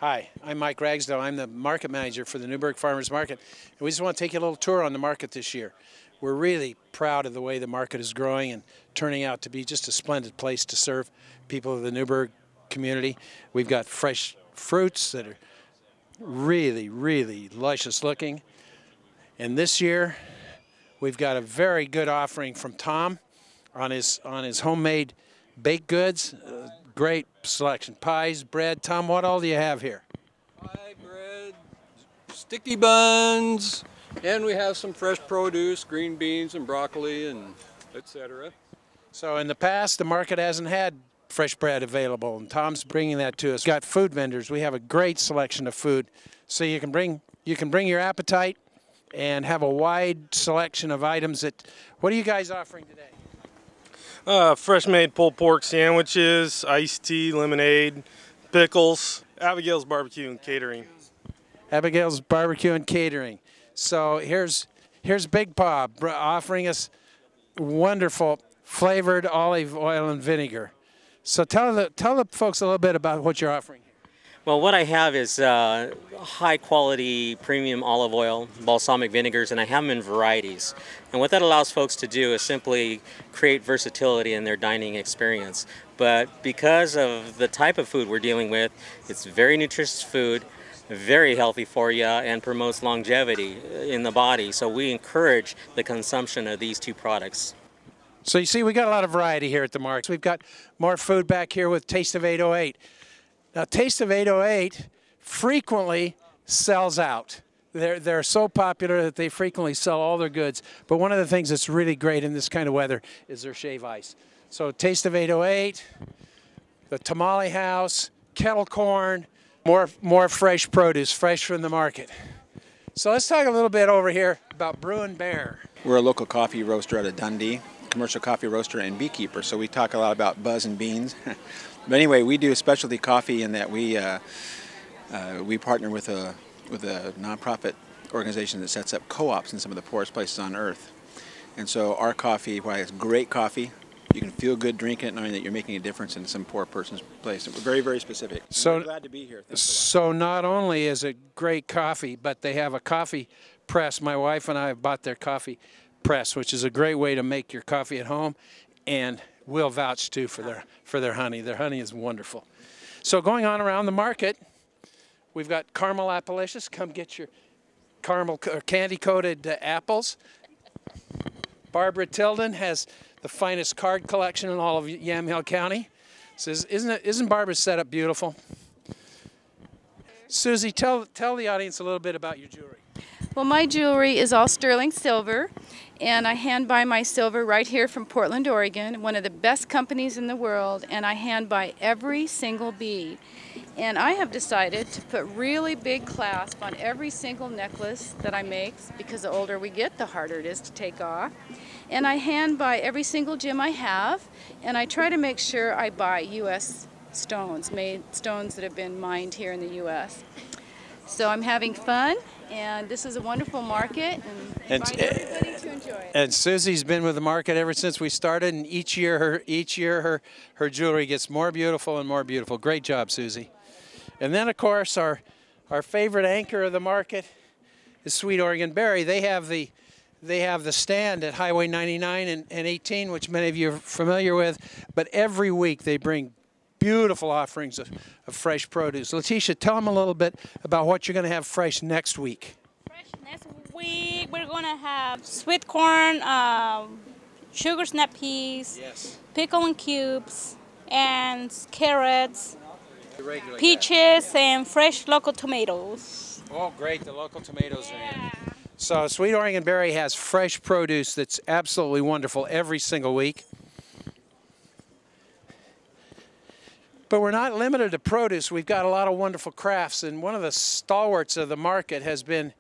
Hi, I'm Mike Ragsdale. I'm the market manager for the Newberg Farmers Market. And we just want to take you a little tour on the market this year. We're really proud of the way the market is growing and turning out to be just a splendid place to serve people of the Newberg community. We've got fresh fruits that are really, really luscious looking. And this year, we've got a very good offering from Tom on his homemade baked goods. Great selection. Pies, bread. Tom, what all do you have here? Pie, bread, sticky buns, and we have some fresh produce, green beans and broccoli and etc. So in the past, the market hasn't had fresh bread available, and Tom's bringing that to us. We've got food vendors. We have a great selection of food. So you can bring your appetite and have a wide selection of items that, what are you guys offering today? Fresh made pulled pork sandwiches, iced tea, lemonade, pickles, Abigail's Barbecue and Catering. Abigail's Barbecue and Catering. So here's Big Bob offering us wonderful flavored olive oil and vinegar. So tell the folks a little bit about what you're offering. Well, what I have is high quality premium olive oil, balsamic vinegars, and I have them in varieties. And what that allows folks to do is simply create versatility in their dining experience. But because of the type of food we're dealing with, it's very nutritious food, very healthy for you, and promotes longevity in the body. So we encourage the consumption of these two products. So you see, we got a lot of variety here at the market. We've got more food back here with Taste of 808. Now, Taste of 808 frequently sells out. They're so popular that they frequently sell all their goods. But one of the things that's really great in this kind of weather is their shave ice. So Taste of 808, the Tamale House, kettle corn, more fresh produce, fresh from the market. So let's talk a little bit over here about Brew and Bear. We're a local coffee roaster out of Dundee, commercial coffee roaster and beekeeper, so we talk a lot about buzz and beans. But anyway, we do specialty coffee in that we partner with a nonprofit organization that sets up co-ops in some of the poorest places on earth. And so our coffee, while it's great coffee, you can feel good drinking it knowing that you're making a difference in some poor person's place. We're very, very specific. So we're glad to be here. So not only is it great coffee, but they have a coffee press. My wife and I have bought their coffee press, which is a great way to make your coffee at home, and we'll vouch too for their honey. Their honey is wonderful. So going on around the market, we've got Caramel Appalicious. Come get your caramel candy-coated apples. Barbara Tilden has the finest card collection in all of Yamhill County. Says, isn't Barbara's setup beautiful? Susie, tell the audience a little bit about your jewelry. Well, my jewelry is all sterling silver, and I hand buy my silver right here from Portland, Oregon, one of the best companies in the world, and I hand buy every single bead. And I have decided to put really big clasp on every single necklace that I make, because the older we get, the harder it is to take off. And I hand buy every single gem I have, and I try to make sure I buy U.S. stones, made stones that have been mined here in the U.S. So I'm having fun, and this is a wonderful market, and invite everybody to enjoy it. And Susie's been with the market ever since we started, and each year her jewelry gets more beautiful and more beautiful. Great job, Susie. And then, of course, our favorite anchor of the market is Sweet Oregon Berry. They have the stand at Highway 99 and 18, which many of you are familiar with. But every week they bring beautiful offerings of fresh produce. Letitia, tell them a little bit about what you're going to have fresh next week. Fresh next week, we're going to have sweet corn, sugar snap peas, Yes. pickle and cubes, and carrots, peaches, and fresh local tomatoes. Oh, great. The local tomatoes are in. So Sweet Oregon Berry has fresh produce that's absolutely wonderful every single week. But we're not limited to produce. We've got a lot of wonderful crafts, and one of the stalwarts of the market has been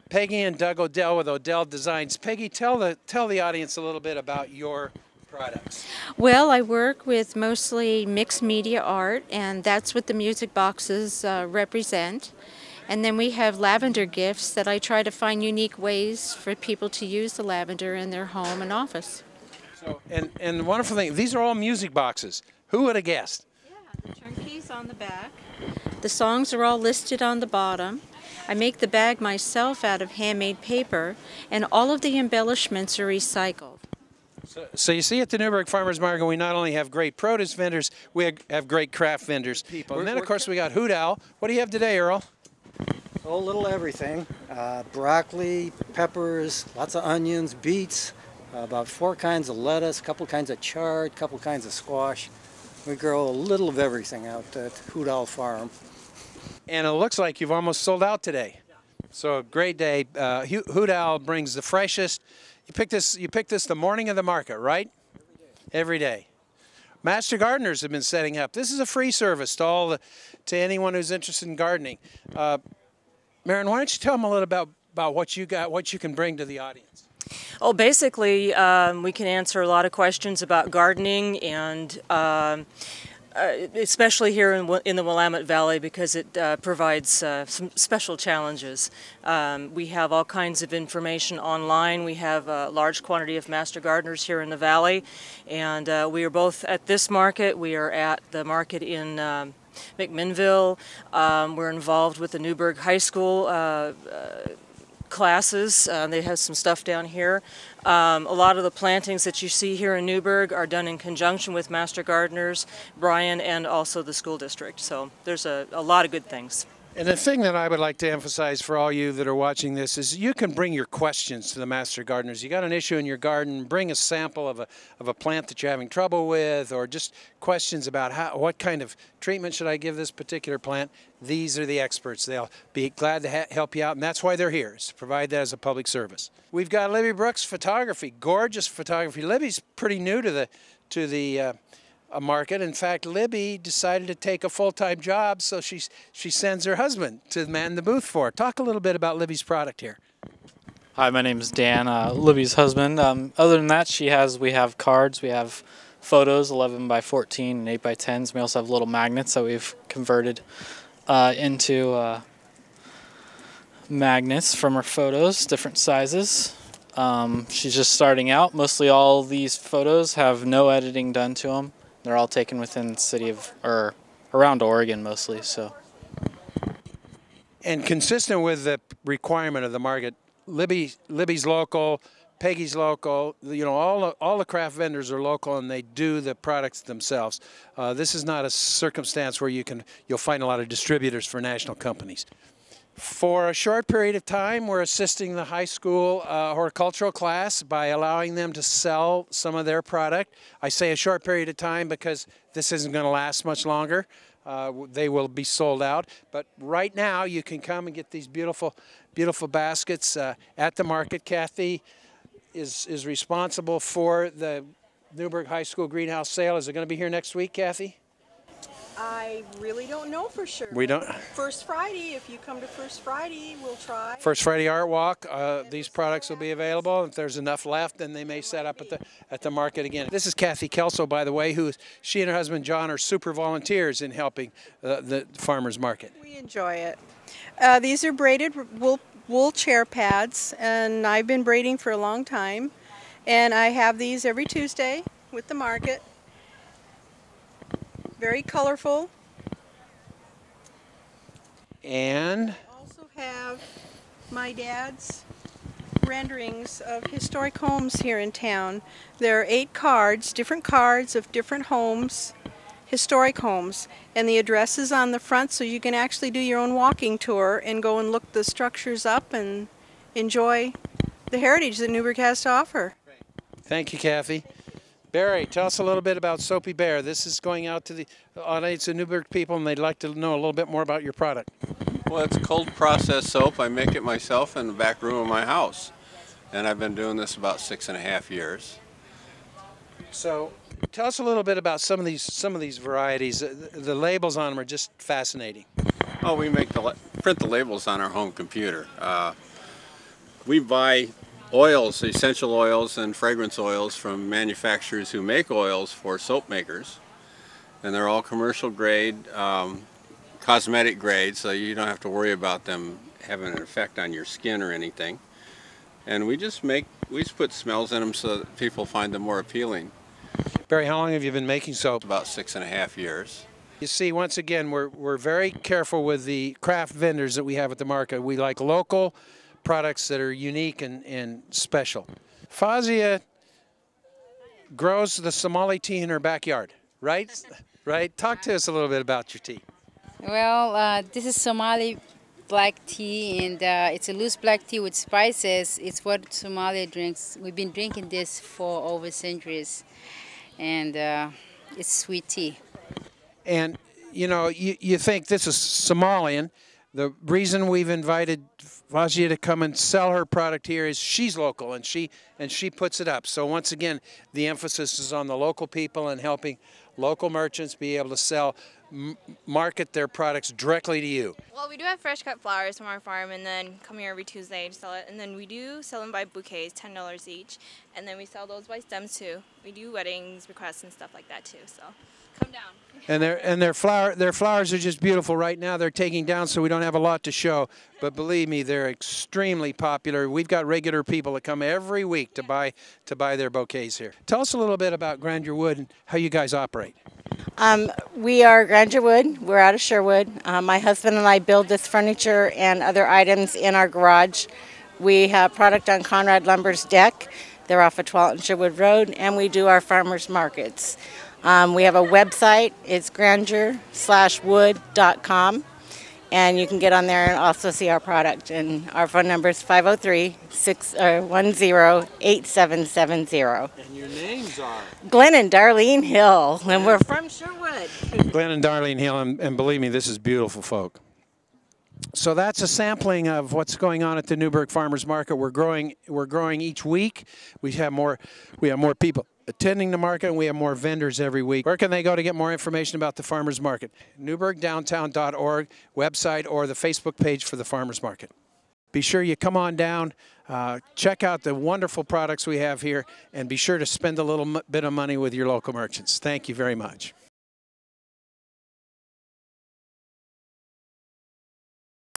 Peggy and Doug Odell with Odell Designs. Peggy, tell the audience a little bit about your products. Well, I work with mostly mixed media art, and that's what the music boxes represent. And then we have lavender gifts that I try to find unique ways for people to use the lavender in their home and office. So, and the wonderful thing, these are all music boxes. Who would have guessed? Keys on the back. The songs are all listed on the bottom. I make the bag myself out of handmade paper, and all of the embellishments are recycled. So you see, at the Newberg Farmers Market, we not only have great produce vendors, we have great craft vendors. And then, of course, we got Hoot Owl. What do you have today, Earl? A little everything. Broccoli, peppers, lots of onions, beets, about 4 kinds of lettuce, a couple kinds of chard, a couple kinds of squash. We grow a little of everything out at Hoot Owl Farm. And it looks like you've almost sold out today. So a great day. Hoot Owl brings the freshest. You pick this the morning of the market, right? Every day. Master Gardeners have been setting up. This is a free service to anyone who's interested in gardening. Marin, why don't you tell them a little about what you got, what you can bring to the audience? Oh, basically, we can answer a lot of questions about gardening, and especially here in the Willamette Valley, because it provides some special challenges. We have all kinds of information online. We have a large quantity of master gardeners here in the valley, and we are both at this market. We are at the market in McMinnville. We're involved with the Newberg High School classes. They have some stuff down here. A lot of the plantings that you see here in Newberg are done in conjunction with Master Gardeners, Brian, and also the school district. So there's a lot of good things. And the thing that I would like to emphasize for all you that are watching this is you can bring your questions to the Master Gardeners. You got an issue in your garden, bring a sample of a plant that you're having trouble with, or just questions about what kind of treatment should I give this particular plant. These are the experts. They'll be glad to help you out, and that's why they're here, is to provide that as a public service. We've got Libby Brooks Photography, gorgeous photography. Libby's pretty new to the market. In fact, Libby decided to take a full-time job, so she sends her husband to man the booth for her. Talk a little bit about Libby's product here. Hi, my name's Dan, Libby's husband. Other than that, we have cards, we have photos, 11 by 14 and 8 by 10s. We also have little magnets that we've converted into magnets from her photos, different sizes. She's just starting out. Mostly all these photos have no editing done to them. They're all taken within the city of, or around Oregon mostly. So. And consistent with the requirement of the market, Libby's local, Peggy's local. You know, all the craft vendors are local, and they do the products themselves. This is not a circumstance where you'll find a lot of distributors for national companies. For a short period of time, we're assisting the high school horticultural class by allowing them to sell some of their product. I say a short period of time because this isn't going to last much longer. They will be sold out. But right now, you can come and get these beautiful, beautiful baskets at the market. Kathy is responsible for the Newberg High School greenhouse sale. Is it going to be here next week, Kathy? I really don't know for sure. We don't. First Friday, if you come to First Friday, we'll try. First Friday Art Walk, these products will be available. If there's enough left, then they may set up at the market again. This is Kathy Kelso, by the way, she and her husband John are super volunteers in helping the farmers market. We enjoy it. These are braided wool chair pads, and I've been braiding for a long time. And I have these every Tuesday with the market. Very colorful. And I also have my dad's renderings of historic homes here in town. There are 8 cards, different cards of different homes, historic homes, and the address is on the front, so you can actually do your own walking tour and go and look the structures up and enjoy the heritage that Newberg has to offer. Thank you, Kathy. Barry, tell us a little bit about Soapy Bear. This is going out to the audience of Newberg people, and they'd like to know a little bit more about your product. Well, it's cold processed soap. I make it myself in the back room of my house, and I've been doing this about 6.5 years. So, tell us a little bit about some of these varieties. The labels on them are just fascinating. Oh, we print the labels on our home computer. We buy oils, essential oils and fragrance oils from manufacturers who make oils for soap makers, and they're all commercial grade, cosmetic grade, so you don't have to worry about them having an effect on your skin or anything. And we just put smells in them so that people find them more appealing. Barry, how long have you been making soap? About 6.5 years. You see, once again, we're very careful with the craft vendors that we have at the market. We like local products that are unique and special. Fazia grows the Somali tea in her backyard, right? Right? Talk to us a little bit about your tea. Well, this is Somali black tea, and it's a loose black tea with spices. It's what Somalia drinks. We've been drinking this for over centuries, and it's sweet tea. And, you know, you think this is Somalian. The reason we've invited Fazia to come and sell her product here is she's local, and she puts it up. So once again, the emphasis is on the local people and helping local merchants be able to sell, market their products directly to you. Well, we do have fresh cut flowers from our farm, and then come here every Tuesday to sell it. And then we do sell them by bouquets, $10 each. And then we sell those by stems too. We do weddings, requests, and stuff like that too. So come down. And their flowers are just beautiful. Right now they're taking down, so we don't have a lot to show. But believe me, they're extremely popular. We've got regular people that come every week to buy their bouquets here. Tell us a little bit about Grandeur Wood and how you guys operate. We are Grandeur Wood. We're out of Sherwood. My husband and I build this furniture and other items in our garage. We have product on Conrad Lumber's deck. They're off of 12th and Sherwood Road, and we do our farmers markets. We have a website. It's grandeur-wood.com, and you can get on there and also see our product. And our phone number is 503-610-8770. And your names are? Glenn and Darlene Hill, and we're from Sherwood. Glenn and Darlene Hill, and believe me, this is beautiful folk. So that's a sampling of what's going on at the Newberg Farmers Market. We're growing each week. We have more people attending the market, and we have more vendors every week. Where can they go to get more information about the farmers market? newbergdowntown.org website or the Facebook page for the farmers market. Be sure you come on down, check out the wonderful products we have here, and be sure to spend a little bit of money with your local merchants. Thank you very much.